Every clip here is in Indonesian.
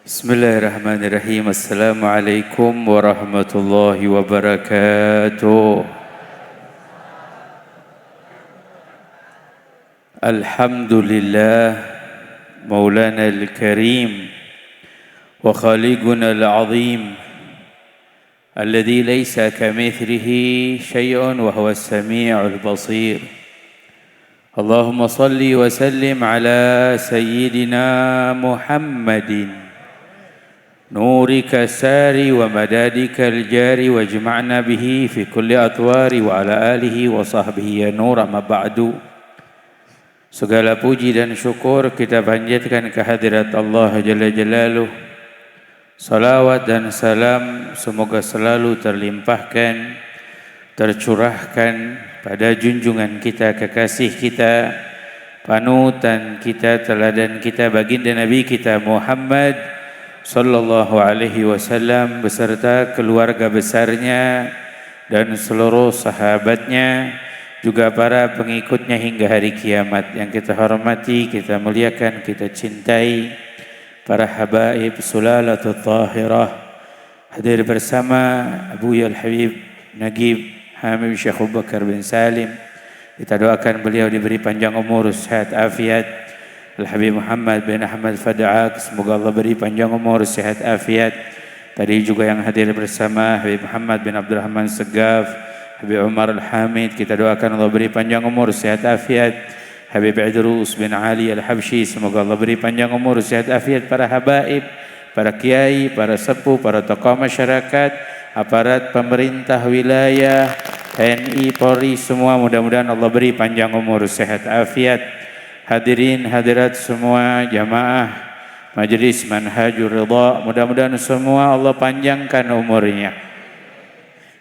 Bismillahirrahmanirrahim. Assalamualaikum warahmatullahi wabarakatuh. Alhamdulillah Maulana al-Karim wa khaliquna al-azim alladhi laysa kamithlihi syai'un wa huwa as-sami'ul basir. Allahumma salli wa sallim ala sayyidina Muhammadin نورك الساري ومدادك الجاري واجمعنا به في كل أطوار وعلى آله وصحبه يا نور ما بعد. Segala puji dan syukur kita panjatkan kehadirat Allah Jalla Jalaluh. Salawat dan salam semoga selalu terlimpahkan, tercurahkan pada junjungan kita, kekasih kita, panutan kita, teladan kita, baginda Nabi kita Muhammad sallallahu alaihi wasallam beserta keluarga besarnya dan seluruh sahabatnya, juga para pengikutnya hingga hari kiamat. Yang kita hormati, kita muliakan, kita cintai para habaib sulalatul tahirah, hadir bersama Abu Yal Habib Nagib Hamid Syekh Abu Bakar bin Salim. Kita doakan beliau diberi panjang umur, sehat afiat. Al-Habib Muhammad bin Ahmad Fada'ak, semoga Allah beri panjang umur, sehat afiat. Tadi juga yang hadir bersama Habib Muhammad bin Abdurrahman Segaf, Habib Umar Al-Hamid, kita doakan Allah beri panjang umur, sehat afiat. Habib Idrus bin Ali Al-Habsyi, semoga Allah beri panjang umur, sehat afiat. Para habaib, para kiai, para sepuh, para tokoh masyarakat, aparat pemerintah wilayah, TNI, Polri, semua mudah-mudahan Allah beri panjang umur, sehat afiat. Hadirin hadirat semua jamaah Majelis Manhajur Ridha, mudah-mudahan semua Allah panjangkan umurnya,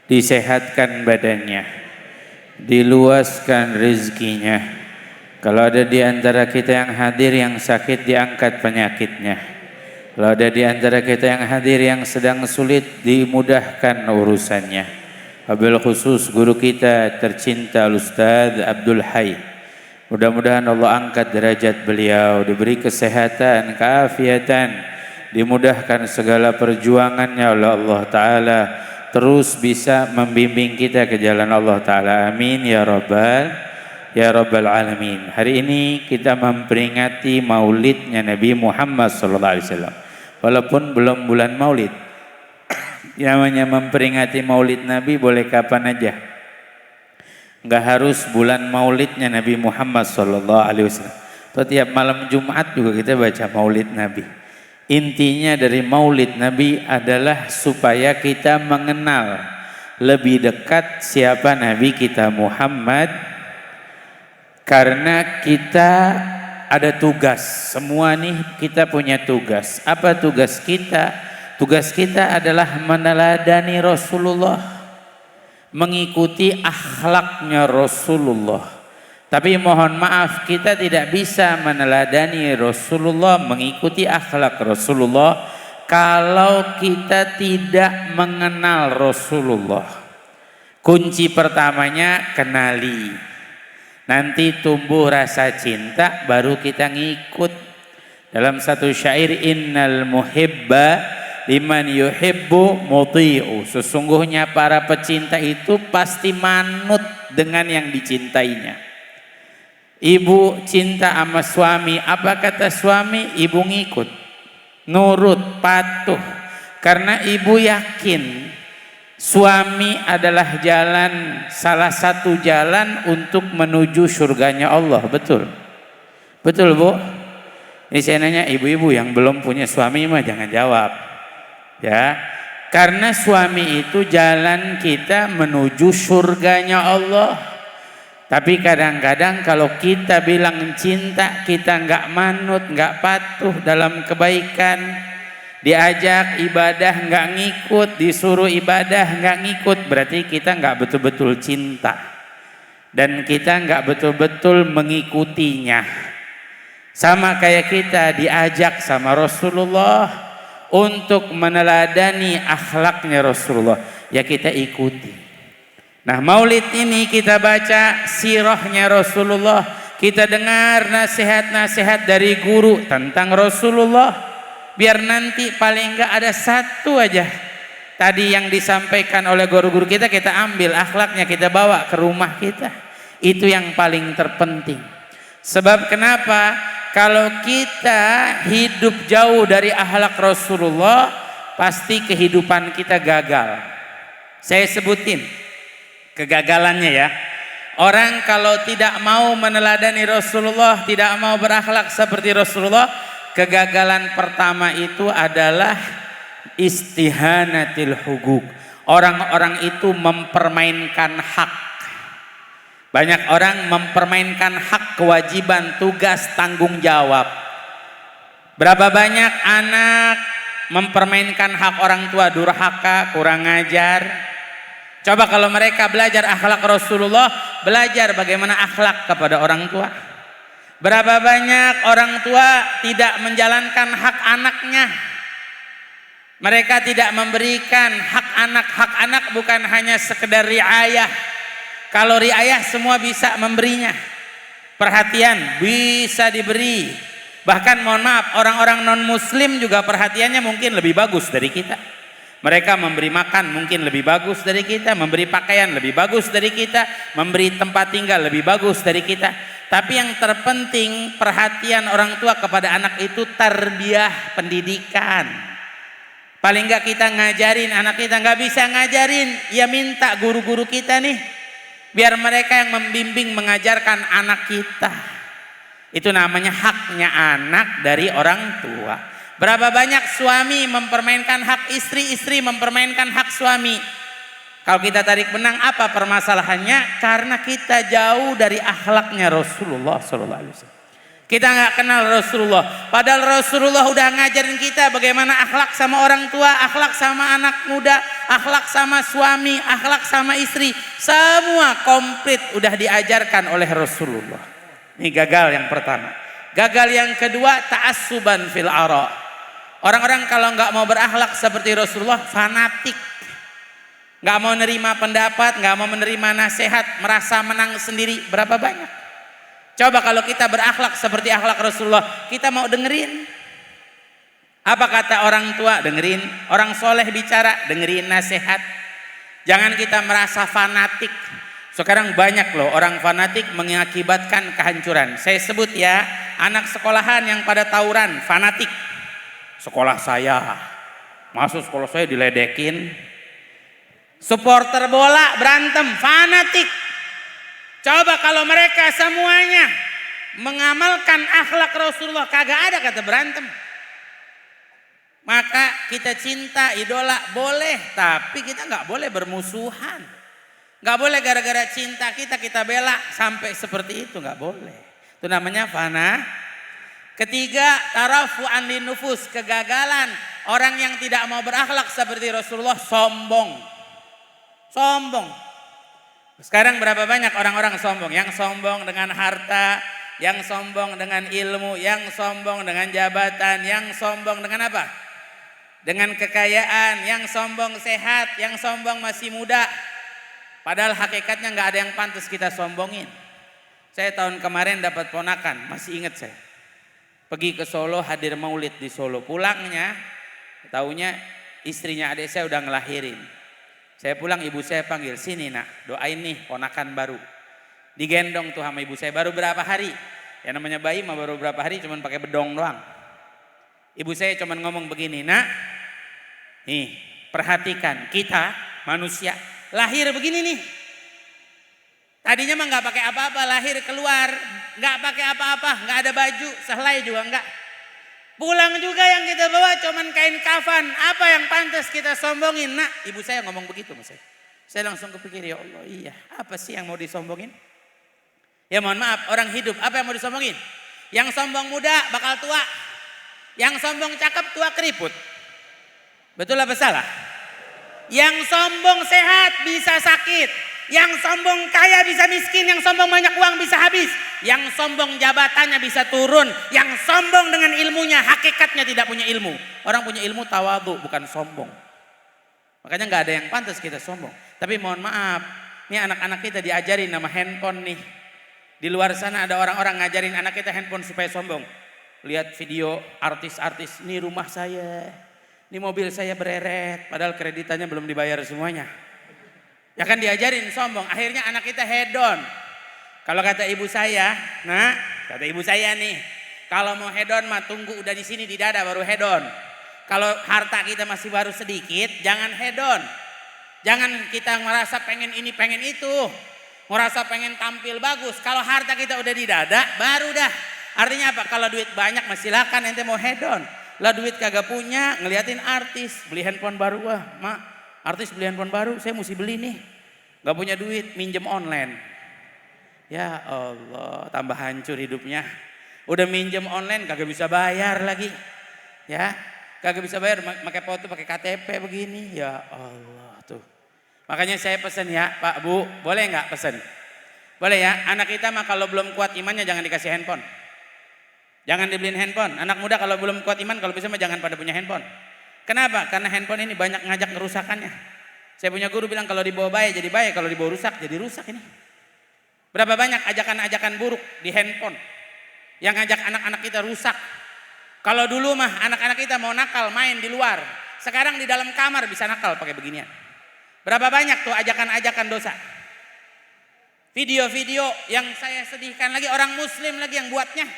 disehatkan badannya, diluaskan rezekinya. Kalau ada di antara kita yang hadir yang sakit, diangkat penyakitnya. Kalau ada di antara kita yang hadir yang sedang sulit, dimudahkan urusannya. Wabil khusus guru kita tercinta Ustaz Abdul Hayy, mudah-mudahan Allah angkat derajat beliau, diberi kesehatan, keafiatan, dimudahkan segala perjuangannya oleh Allah Ta'ala, terus bisa membimbing kita ke jalan Allah Ta'ala. Amin ya Rabbal Alamin. Hari ini kita memperingati maulidnya Nabi Muhammad SAW. Walaupun belum bulan maulid, namanya memperingati maulid Nabi boleh kapan aja. Enggak harus bulan maulidnya Nabi Muhammad SAW. Setiap malam Jumat juga kita baca maulid Nabi. Intinya dari maulid Nabi adalah supaya kita mengenal lebih dekat siapa Nabi kita Muhammad. Karena kita ada tugas. Semua nih kita punya tugas. Apa tugas kita? Tugas kita adalah meneladani Rasulullah, mengikuti akhlaknya Rasulullah. Tapi mohon maaf, kita tidak bisa meneladani Rasulullah, mengikuti akhlak Rasulullah kalau kita tidak mengenal Rasulullah. Kunci pertamanya kenali. Nanti tumbuh rasa cinta, baru kita ngikut. Dalam satu syair, innal muhibba liman yuhibbu muti'u. Sesungguhnya para pecinta itu pasti manut dengan yang dicintainya. Ibu cinta sama suami, apa kata suami? Ibu ngikut, nurut, patuh. Karena ibu yakin suami adalah jalan, salah satu jalan untuk menuju surganya Allah. Betul? Betul Bu? Ini saya nanya ibu-ibu yang belum punya suami mah jangan jawab. Ya, karena suami itu jalan kita menuju surganya Allah. Tapi kadang-kadang kalau kita bilang cinta, kita nggak manut, nggak patuh dalam kebaikan, diajak ibadah nggak ngikut, disuruh ibadah nggak ngikut, berarti kita nggak betul-betul cinta dan kita nggak betul-betul mengikutinya. Sama kayak kita diajak sama Rasulullah untuk meneladani akhlaknya Rasulullah, ya kita ikuti. Nah, maulid ini kita baca sirahnya Rasulullah, kita dengar nasihat-nasihat dari guru tentang Rasulullah. Biar nanti paling enggak ada satu aja tadi yang disampaikan oleh guru-guru kita ambil akhlaknya, kita bawa ke rumah kita. Itu yang paling terpenting. Sebab kenapa? Kalau kita hidup jauh dari akhlak Rasulullah, pasti kehidupan kita gagal. Saya sebutin kegagalannya ya. Orang kalau tidak mau meneladani Rasulullah, tidak mau berakhlak seperti Rasulullah, kegagalan pertama itu adalah istihanatil huguk. Orang-orang itu mempermainkan hak. Banyak orang mempermainkan hak, kewajiban, tugas, tanggung jawab. Berapa banyak anak mempermainkan hak orang tua, durhaka, kurang ajar. Coba kalau mereka belajar akhlak Rasulullah, belajar bagaimana akhlak kepada orang tua. Berapa banyak orang tua tidak menjalankan hak anaknya. Mereka tidak memberikan hak anak bukan hanya sekedar riayah. Kalau riayah semua bisa memberinya. Perhatian bisa diberi. Bahkan mohon maaf, orang-orang non muslim juga perhatiannya mungkin lebih bagus dari kita. Mereka memberi makan mungkin lebih bagus dari kita, memberi pakaian lebih bagus dari kita, memberi tempat tinggal lebih bagus dari kita. Tapi yang terpenting perhatian orang tua kepada anak itu tarbiyah, pendidikan. Paling enggak kita ngajarin anak kita, nggak bisa ngajarin, ya minta guru-guru kita nih, biar mereka yang membimbing mengajarkan anak kita. Itu namanya haknya anak dari orang tua. Berapa banyak suami mempermainkan hak istri, istri mempermainkan hak suami. Kalau kita tarik benang, apa permasalahannya? Karena kita jauh dari akhlaknya Rasulullah SAW. Kita nggak kenal Rasulullah. Padahal Rasulullah udah ngajarin kita bagaimana akhlak sama orang tua, akhlak sama anak muda, akhlak sama suami, akhlak sama istri. Semua komplit udah diajarkan oleh Rasulullah. Ini gagal yang pertama. Gagal yang kedua, ta'assuban fil ara'. Orang-orang kalau nggak mau berakhlak seperti Rasulullah, fanatik, nggak mau nerima pendapat, nggak mau menerima nasihat, merasa menang sendiri. Berapa banyak? Coba kalau kita berakhlak seperti akhlak Rasulullah, kita mau dengerin apa kata orang tua, dengerin orang soleh bicara, dengerin nasihat. Jangan kita merasa fanatik. Sekarang banyak loh orang fanatik mengakibatkan kehancuran. Saya sebut ya, anak sekolahan yang pada tawuran, fanatik. Sekolah saya, masuk sekolah saya diledekin. Supporter bola berantem, fanatik. Coba kalau mereka semuanya mengamalkan akhlak Rasulullah, kagak ada kata berantem. Maka kita cinta idola boleh, tapi kita nggak boleh bermusuhan. Nggak boleh gara-gara cinta kita bela sampai seperti itu, nggak boleh. Itu namanya fana. Ketiga, tarafu'an linufus, kegagalan. Orang yang tidak mau berakhlak seperti Rasulullah sombong. Sombong. Sekarang berapa banyak orang-orang sombong? Yang sombong dengan harta, yang sombong dengan ilmu, yang sombong dengan jabatan, yang sombong dengan apa? Dengan kekayaan, yang sombong sehat, yang sombong masih muda. Padahal hakikatnya nggak ada yang pantas kita sombongin. Saya tahun kemarin dapat ponakan, masih ingat saya. Pergi ke Solo, hadir maulid di Solo. Pulangnya, taunya istrinya adik saya udah ngelahirin. Saya pulang, ibu saya panggil, sini nak, doain nih ponakan baru. Digendong tuh sama ibu saya, baru berapa hari. Ya namanya bayi mah baru berapa hari, cuman pakai bedong doang. Ibu saya cuman ngomong begini, nak, nih perhatikan kita manusia lahir begini nih. Tadinya mah nggak pakai apa-apa, lahir keluar nggak pakai apa-apa, nggak ada baju, sehelai juga nggak. Pulang juga yang kita bawa cuman kain kafan. Apa yang pantas kita sombongin? Nak, ibu saya ngomong begitu mas. Saya langsung kepikir, ya Allah, iya, apa sih yang mau disombongin? Ya mohon maaf, orang hidup apa yang mau disombongin? Yang sombong muda bakal tua, yang sombong cakep tua keriput. Betul apa salah? Yang sombong sehat bisa sakit. Yang sombong kaya bisa miskin, yang sombong banyak uang bisa habis. Yang sombong jabatannya bisa turun. Yang sombong dengan ilmunya hakikatnya tidak punya ilmu. Orang punya ilmu tawadhu, bukan sombong. Makanya nggak ada yang pantas kita sombong. Tapi mohon maaf, ini anak-anak kita diajarin nama handphone nih. Di luar sana ada orang-orang ngajarin anak kita handphone supaya sombong. lihat video artis-artis, ini rumah saya, ini mobil saya bereret, padahal kreditannya belum dibayar semuanya. Ya kan diajarin sombong, akhirnya anak kita hedon. Kalau kata ibu saya, nah kata ibu saya nih, kalau mau hedon mah tunggu udah di sini di dada baru hedon. Kalau harta kita masih baru sedikit, jangan hedon. Jangan kita merasa pengen ini pengen itu, merasa pengen tampil bagus. Kalau harta kita udah di dada, baru dah. Artinya apa? Kalau duit banyak masih silakan ente mau hedon. Lah duit kagak punya, ngeliatin artis beli handphone baru, wah mak artis beli handphone baru, saya mesti beli nih. Gak punya duit, minjem online. Ya Allah, tambah hancur hidupnya. Udah minjem online kagak bisa bayar lagi. Ya, kagak bisa bayar, pakai foto, pakai KTP begini. Ya Allah tuh. Makanya saya pesan ya Pak Bu, boleh nggak pesan? Boleh ya, anak kita mah kalau belum kuat imannya jangan dikasih handphone. Jangan dibeliin handphone. Anak muda kalau belum kuat iman, kalau bisa mah jangan pada punya handphone. Kenapa? Karena handphone ini banyak ngajak kerusakannya. Saya punya guru bilang kalau dibawa baik jadi baik, kalau dibawa rusak jadi rusak ini. Berapa banyak ajakan-ajakan buruk di handphone yang ngajak anak-anak kita rusak. Kalau dulu mah anak-anak kita mau nakal main di luar, sekarang di dalam kamar bisa nakal pakai beginian. Berapa banyak tuh ajakan-ajakan dosa. Video-video yang saya sedihkan lagi, orang muslim lagi yang buatnya.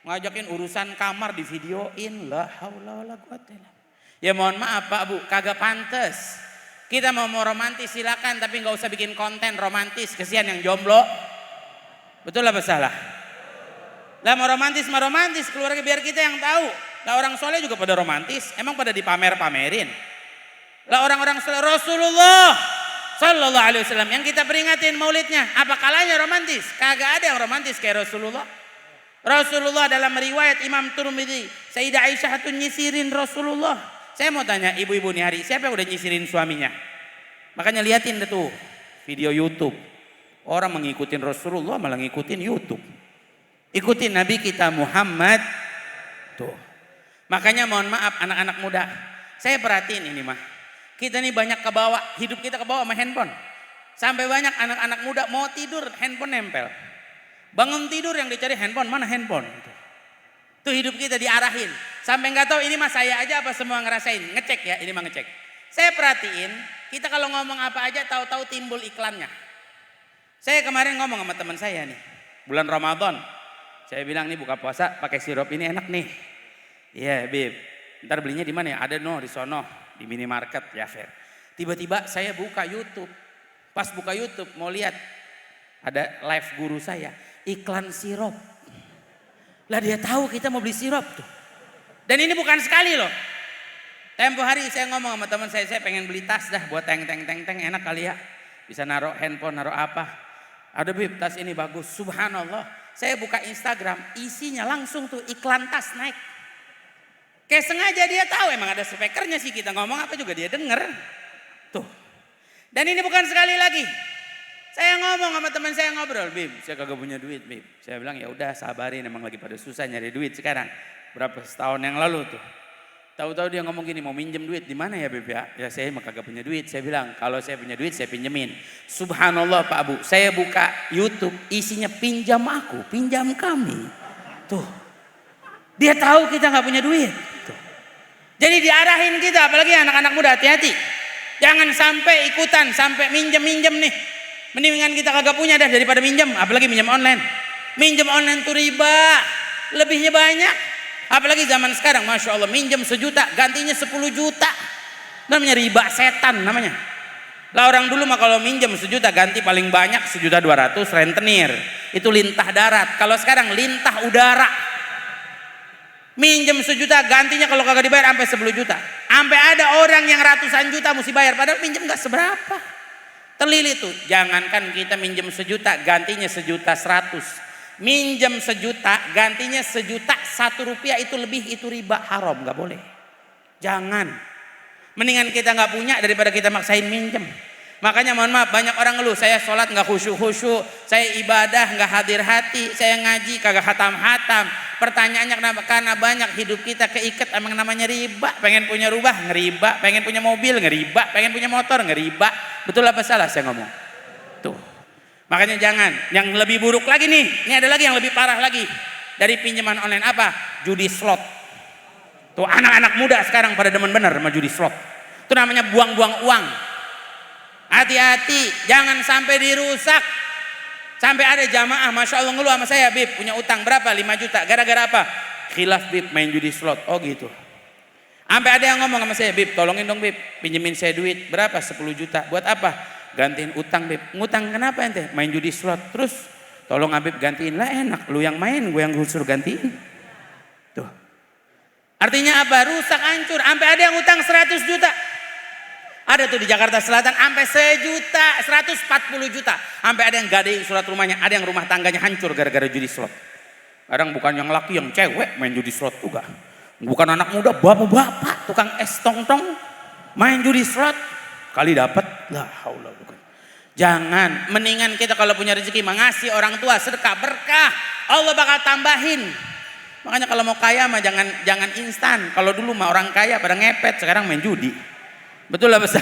Ngajakin urusan kamar di videoin, la haula wala quwata illa billah. Ya mohon maaf Pak Bu, kagak pantes. Kita mau romantis silakan, tapi nggak usah bikin konten romantis, kesian yang jomblo. Betul apa salah? Lah mau romantis keluarga biar kita yang tahu. Lah orang soleh juga pada romantis, emang pada dipamer-pamerin. Lah orang-orang Rasulullah Sallallahu Alaihi Wasallam yang kita peringatin maulidnya, apa kalanya romantis? Kagak ada yang romantis kayak Rasulullah. Rasulullah dalam riwayat Imam Tirmidzi, Sayyidah Aisyah tuh nyisirin Rasulullah. Saya mau tanya ibu-ibu nih hari, siapa yang udah nyisirin suaminya? Makanya liatin deh tuh video YouTube. Orang mengikutin Rasulullah malah ngikutin YouTube. Ikutin Nabi kita Muhammad tuh. Makanya mohon maaf anak-anak muda, saya perhatiin ini mah. Kita nih banyak kebawa, hidup kita kebawa sama handphone. Sampai banyak anak-anak muda mau tidur handphone nempel. Bangun tidur yang dicari handphone, mana handphone? Tuh hidup kita diarahin. Sampai nggak tahu ini mah saya aja apa semua ngerasain. Ngecek ya, ini mah ngecek. Saya perhatiin, kita kalau ngomong apa aja tahu-tahu timbul iklannya. Saya kemarin ngomong sama teman saya nih, bulan Ramadan. Saya bilang nih buka puasa pakai sirup ini enak nih. Iya, Bib. Ntar belinya di mana ya? Ada di sono, di minimarket ya, Fer. Tiba-tiba saya buka YouTube. Pas buka YouTube mau lihat ada live guru saya, iklan sirup. Lah dia tahu kita mau beli sirup tuh. Dan ini bukan sekali loh. Tempo hari saya ngomong sama teman saya pengen beli tas dah buat teng enak kali ya. Bisa naruh handphone, naruh apa. Ada Bib, tas ini bagus. Subhanallah. Saya buka Instagram, isinya langsung tuh iklan tas naik. Kayak sengaja dia tahu, emang ada speakernya sih, kita ngomong apa juga dia denger. Tuh. Dan ini bukan sekali lagi. Saya ngomong sama teman saya ngobrol, Bib, saya kagak punya duit, Bib. Saya bilang ya udah sabarin, emang lagi pada susah nyari duit sekarang. Berapa setahun yang lalu tuh. Tahu-tahu dia ngomong gini, mau minjem duit di mana ya, Bib ya? Ya saya emang kagak punya duit. Saya bilang kalau saya punya duit saya pinjemin. Subhanallah Pak Bu, saya buka YouTube isinya pinjam aku, pinjam kami. Tuh. Dia tahu kita nggak punya duit. Tuh. Jadi diarahin kita, apalagi anak-anak muda, hati-hati. Jangan sampai ikutan, sampai minjem-minjem nih. Mendingan kita kagak punya dah daripada minjem, apalagi minjem online. Minjem online tuh riba, lebihnya banyak. Apalagi zaman sekarang, Masya Allah, minjem 1 juta, gantinya 10 juta. Namanya riba setan namanya. Lah orang dulu mah kalau minjem 1 juta ganti paling banyak 1.200.000 rentenir. Itu lintah darat. Kalau sekarang lintah udara. Minjem 1 juta gantinya kalau kagak dibayar sampai 10 juta. Sampai ada orang yang ratusan juta mesti bayar padahal minjem gak seberapa. Terlilit tuh, jangankan kita minjem 1 juta gantinya 1.100.000. Minjem 1 juta gantinya 1.001.000 rupiah itu lebih, itu riba, haram, gak boleh. Jangan. Mendingan kita gak punya daripada kita maksain minjem. Makanya mohon maaf banyak orang ngeluh, saya sholat gak khusyuk-khusyuk, saya ibadah gak hadir hati, saya ngaji kagak hatam-hatam. Pertanyaannya kenapa? Karena banyak hidup kita keikat emang namanya riba. Pengen punya rumah ngeriba, pengen punya mobil ngeriba, pengen punya motor ngeriba. Betul apa salah saya ngomong? Tuh. Makanya jangan. Yang lebih buruk lagi nih, ini ada lagi yang lebih parah lagi dari pinjaman online apa? Judi slot. Tuh anak-anak muda sekarang pada demen bener sama judi slot. Itu namanya buang-buang uang. Hati-hati, jangan sampai dirusak. Sampai ada jamaah, Masya Allah ngeluh sama saya, Bib punya utang berapa? 5 juta. Gara-gara apa? Khilaf Bib main judi slot. Oh gitu. Sampai ada yang ngomong sama saya, Bib tolongin dong Bib, pinjemin saya duit. Berapa? 10 juta. Buat apa? Gantiin utang Bib. Ngutang kenapa ente? Main judi slot. Terus tolong Habib gantiin. Lah enak, lu yang main, gue yang suruh gantiin. Tuh. Artinya apa? Rusak, hancur. Sampai ada yang utang 100 juta. Ada tuh di Jakarta Selatan sampai 1 juta, 140 juta. Sampai ada yang gadein surat rumahnya, ada yang rumah tangganya hancur gara-gara judi slot. Kadang bukan yang laki, yang cewek main judi slot juga. Bukan anak muda, bapak-bapak tukang es tong-tong main judi slot. Kali dapat, la haula bukan. Jangan, mendingan kita kalau punya rezeki mengasih orang tua sedekah berkah, Allah bakal tambahin. Makanya kalau mau kaya mah jangan instan. Kalau dulu mah orang kaya pada ngepet, sekarang main judi. Betul lah besar.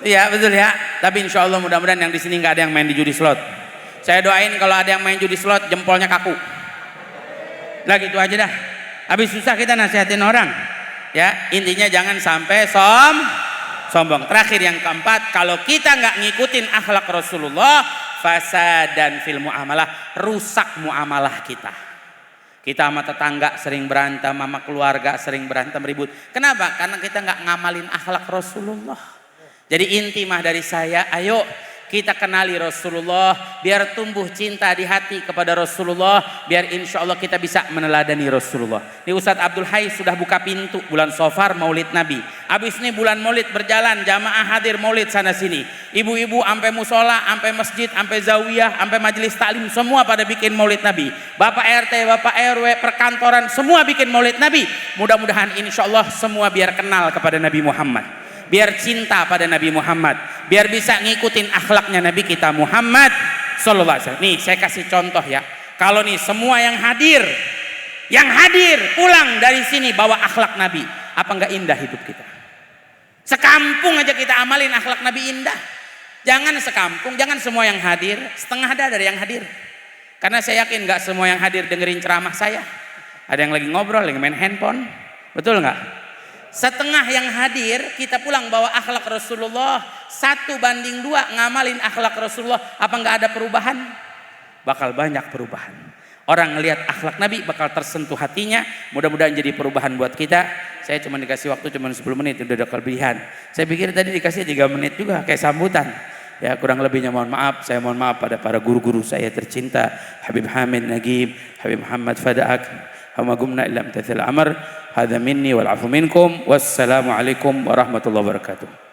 Iya betul ya. Tapi insya Allah mudah-mudahan yang di sini nggak ada yang main di judi slot. Saya doain kalau ada yang main judi slot jempolnya kaku. Lah gitu aja dah. Habis susah kita nasihatin orang. Ya intinya jangan sampai sombong. Terakhir yang keempat, kalau kita nggak ngikutin akhlak Rasulullah, fasadan fil muamalah, rusak muamalah kita. Kita sama tetangga sering berantem, sama keluarga sering berantem ribut. Kenapa? Karena kita nggak ngamalin akhlak Rasulullah. Jadi inti mah dari saya, ayo kita kenali Rasulullah, biar tumbuh cinta di hati kepada Rasulullah, biar insya Allah kita bisa meneladani Rasulullah. Ini Ustadz Abdul Hai sudah buka pintu bulan Safar Maulid Nabi. Abis ini bulan Maulid berjalan, jamaah hadir Maulid sana sini. Ibu-ibu sampai musola, sampai masjid, sampai zawiyah, sampai majelis taklim, semua pada bikin Maulid Nabi. Bapak RT, Bapak RW, perkantoran, semua bikin Maulid Nabi. Mudah-mudahan insya Allah semua biar kenal kepada Nabi Muhammad. Biar cinta pada Nabi Muhammad, biar bisa ngikutin akhlaknya Nabi kita Muhammad sallallahu alaihi wasallam. Nih saya kasih contoh ya. Kalau nih semua yang hadir pulang dari sini bawa akhlak Nabi, apa enggak indah hidup kita? Sekampung aja kita amalin akhlak Nabi indah. Jangan sekampung, jangan semua yang hadir, setengah ada dari yang hadir. Karena saya yakin enggak semua yang hadir dengerin ceramah saya. Ada yang lagi ngobrol, lagi main handphone. Betul enggak? Setengah yang hadir kita pulang bawa akhlak Rasulullah, 1 banding 2 ngamalin akhlak Rasulullah, apa enggak ada perubahan? Bakal banyak perubahan. Orang ngelihat akhlak Nabi bakal tersentuh hatinya, mudah-mudahan jadi perubahan buat kita. Saya cuma dikasih waktu cuma 10 menit, udah ada kelebihan. Saya pikir tadi dikasih 3 menit juga kayak sambutan. Ya kurang lebihnya mohon maaf. Saya mohon maaf pada para guru-guru saya tercinta, Habib Hamid Nagib, Habib Muhammad Fadaak, Hamagumna illa amtathil amr. Hadza minni wal afu minkum. Wassalamu alaikum warahmatullahi wabarakatuh.